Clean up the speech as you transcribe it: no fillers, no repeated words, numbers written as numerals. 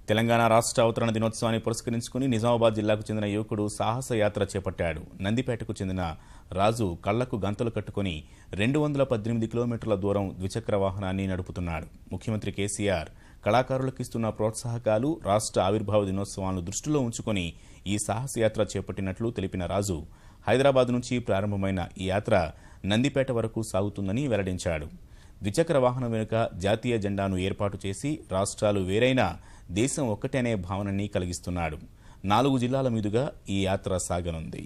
తెలంగాణ రాష్ట్ర అవతరణ దినోత్సవాన్ని పురస్కరించుకుని నిజామాబాద్ జిల్లాకు చెందిన యువకుడు సాహస యాత్ర చేపట్టాడు. నందిపేటకు చెందిన రాజు కళ్లకు గంతలు కట్టుకుని 218 కిలోమీటర్ల దూరం ద్విచక్ర వాహనాన్ని నడుపుతున్నాడు. ముఖ్యమంత్రి కేసీఆర్ కళాకారులకు ఇస్తున్న ప్రోత్సాహకాలు, రాష్ట్ర ఆవిర్భావ దినోత్సవాలను దృష్టిలో ఉంచుకుని ఈ సాహస యాత్ర చేపట్టినట్లు తెలిపిన రాజు హైదరాబాద్ నుంచి ప్రారంభమైన ఈ యాత్ర నందిపేట వరకు సాగుతుందని వెల్లడించాడు. ద్విచక్ర వాహనం వెనుక జాతీయ జెండాను ఏర్పాటు చేసి రాష్ట్రాలు వేరైనా దేశం ఒక్కటే అనే భావనని కలిగిస్తున్నాడు. 4 జిల్లాల మీదుగా ఈ యాత్ర సాగనుంది.